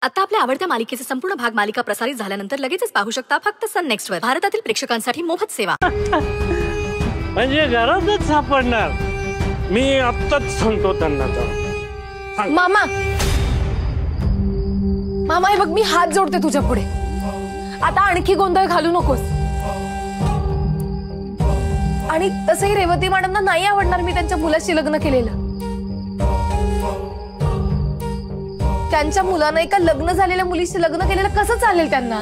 आता आपल्या आवडत्या मालिकेचे संपूर्ण भाग मालिका प्रसारित झाल्यानंतर लगेचच पाहू शकता फक्त सन नेक्स्ट वर. भारतातील प्रेक्षकांसाठी मोफत सेवा. म्हणजे घरातच सापडणार. मी आत्ताच सांगतो त्यांना. मामा मामा हे बघ, मी हात जोडते तुझ्या पुढे. आता आणखी गोंधळ घालू नकोस. आणि तसंही रेवती मॅडमना नाही आवडणार मी त्यांच्या मुलाशी लग्न केलेलं. त्यांच्या मुलानं एका लग्न झालेल्या मुलीशी लग्न केलेलं कसं चालेल त्यांना?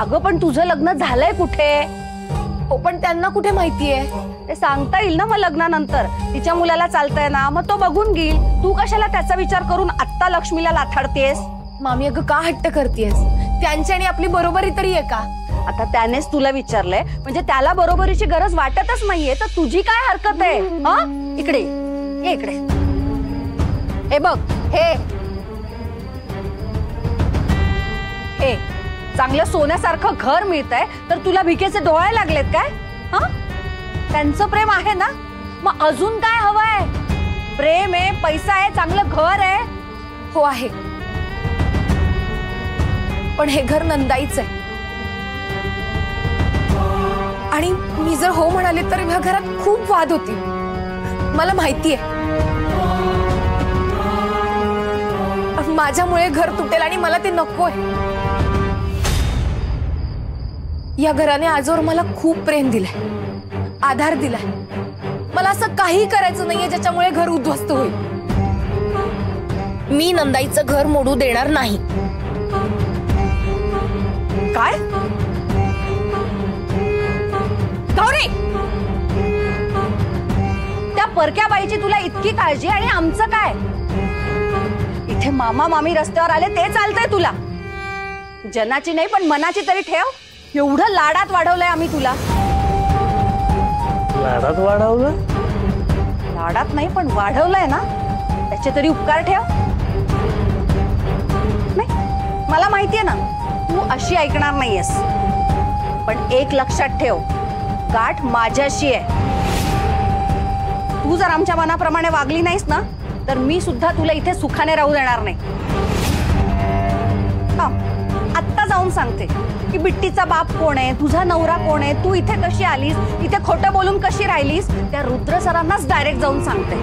अगं पण तुझं लग्न झालंय कुठे? हो पण त्यांना कुठे माहितीये? ते सांगता येईल ना मग लग्नानंतर. तिच्या मुलाला चालतंय ना, मग तो बघून घेईल. तू कशाला त्याचा विचार करून आत्ता लक्ष्मीला लाथाडतेस? मामी अगं का हट्ट करतेस? त्यांची आणि आपली बरोबरी तरी आहे का? आता त्यानेच तुला विचारलंय म्हणजे त्याला बरोबरीची गरज वाटतच नाहीये, तर तुझी काय हरकत आहे? हा इकडे ये, इकडे. हे बघ, हे चांगलं सोन्यासारखं घर मिळतंय तर तुला भिकेचे डोळे लागलेत काय? हा त्यांचं प्रेम आहे ना, मग अजून काय हवंय? प्रेम आहे, पैसा आहे, चांगलं घर आहे. हो आहे, पण हे घर नंदाईच आहे. आणि मी जर हो म्हणाले तर ह्या घरात खूप वाद होतील. मला माहितीये. माझ्यामुळे घर तुटेल आणि मला ते नकोय. या घराने आजवर मला खूप प्रेम दिलंय, आधार दिलाय. मला असं काही करायचं नाहीये ज्याच्यामुळे घर उद्ध्वस्त होईल. मी नंदाईचं घर मोडू देणार नाही. काय गौरी, त्या परक्या बाईची तुला इतकी काळजी आणि आमचं काय? इथे मामा मामी रस्त्यावर आले ते चालतंय तुला? जनाची नाही पण मनाची तरी ठेव. एवढं लाडात वाढवलंय आम्ही तुला. लाडात वाढवलं? लाडात नाही पण वाढवलंय ना, त्याचे तरी उपकार ठेव. नाही मला माहितीये ना तू अशी ऐकणार नाहीयेस, पण एक लक्षात ठेव, गाठ माझ्याशी आहे. तू जर आमच्या मनाप्रमाणे वागली नाहीस ना तर मी सुद्धा तुला इथे सुखाने राहू देणार नाही. आत्ता जाऊन सांगते की बिट्टीचा बाप कोण आहे, तुझा नवरा कोण आहे, तू इथे कशी आलीस, इथे खोटं बोलून कशी राहिलीस, त्या रुद्र सरांनाच डायरेक्ट जाऊन सांगते.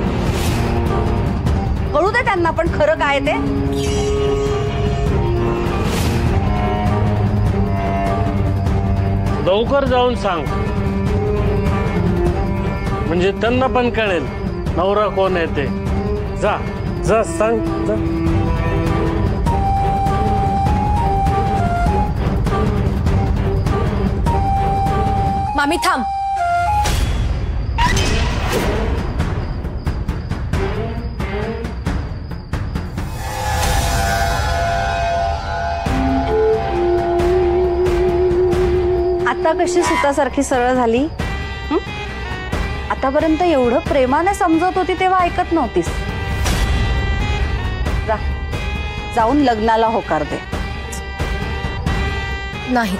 कळू दे त्यांना पण खरं काय ते. लवकर जाऊन सांग म्हणजे त्यांना पण कळेल नवरा कोण आहे ते. जा जा सांग जा. मामी थांब. आता कशी सुतासारखी सरळ झाली? आतापर्यंत एवढं प्रेमाने समजत होती तेव्हा ऐकत नव्हतीस. जाऊन लग्नाला होकार दे. नाही,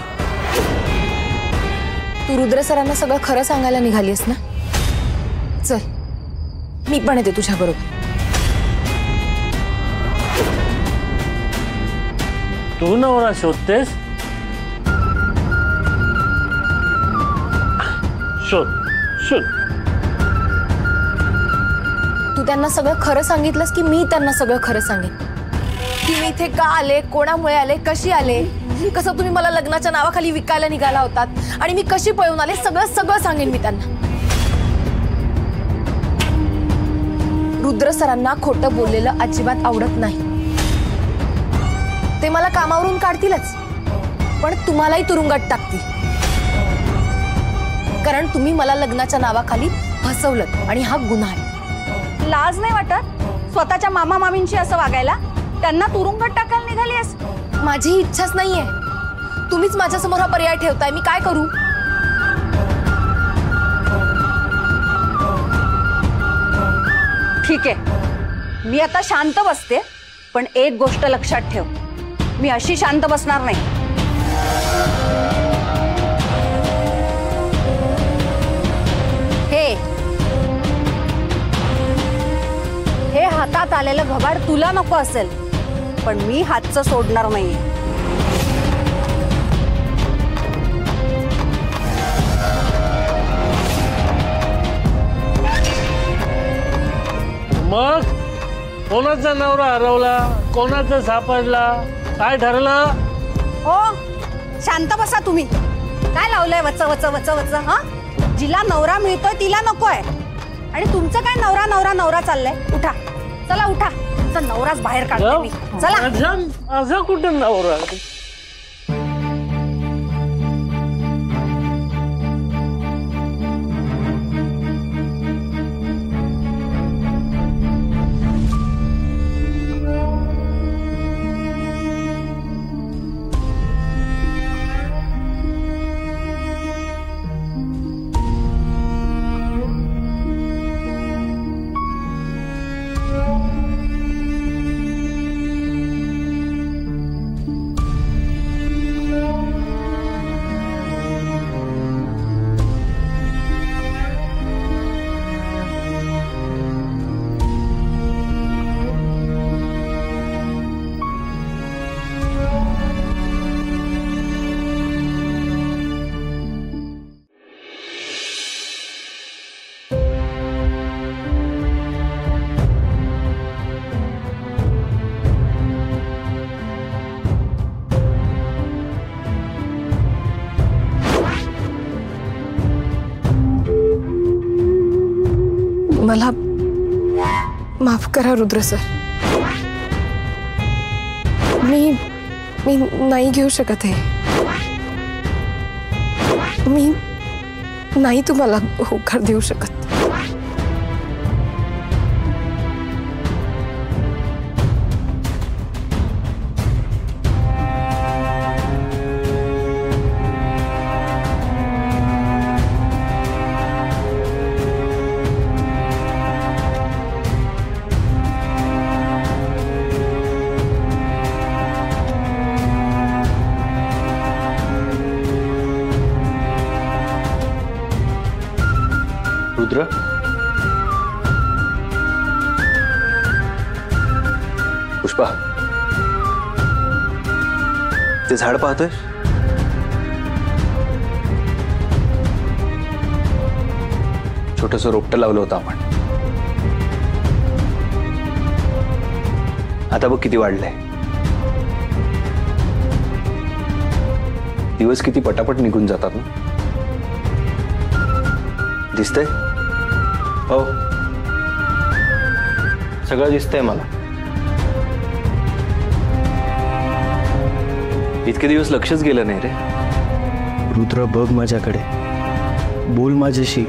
तू रुद्र सरांना सगळं खरं सांगायला निघालीस ना. चल मी पण येते तुझ्या बरोबर. तू नवरा शोधतेस? शोध शोध. तू त्यांना सगळं खरं सांगितलंस की मी त्यांना सगळं खरं सांगेन? की मी इथे का आले, कोणामुळे आले, कशी आले, कसं तुम्ही मला लग्नाच्या नावाखाली विकायला निघाला होतात आणि मी कशी पळून आले, सगळं सगळं सांगेन मी त्यांना. रुद्र सरांना खोटं बोललेलं अजिबात आवडत नाही. ते मला कामावरून काढतीलच, पण तुम्हालाही तुरुंगात टाकतील. कारण तुम्ही मला लग्नाच्या नावाखाली फसवलं आणि हा गुन्हा आहे. लाज नाही वाटत स्वतःच्या मामा मामींशी असं वागायला? त्यांना तुरुंगात टाकायला निघालीस? माझी इच्छाच नाहीये. तुम्हीच माझ्या समोर हा पर्याय ठेवताय. मी काय करू? ठीक आहे, मी आता शांत बसते, पण एक गोष्ट लक्षात ठेव, मी अशी शांत बसणार नाही. हे हातात आलेलं घबाड तुला नको असेल, पण मी हातचं सोडणार नाहीये. मग कोणाचा नवरा हरवला, कोणाचा सापडला, काय ठरलं? हो, शांत बसा तुम्ही. काय लावलंय वच वच वच वच? हा, जिला नवरा मिळतोय तिला नकोय. आणि तुमचं काय नवरा नवरा नवरा चाललंय? उठा, चला उठा. तुमचा नवराच बाहेर काढते मी. चला. असं कुठं नवरा? मला माफ करा रुद्र सर. मी नाही घेऊ शकत आहे. मी नाही तुम्हाला होकार देऊ शकत. रुद्र, पुष्पा, ते झाड पाहतोय? छोटंसं रोपटं लावलं होतं आपण. आता बघ किती वाढलंय. दिवस किती पटापट निघून जातात ना. दिसतंय? हो, सगळं दिसतंय मला. इतके दिवस लक्षच गेलं नाही रे. रुद्र, बघ माझ्याकडे, बोल माझ्याशी.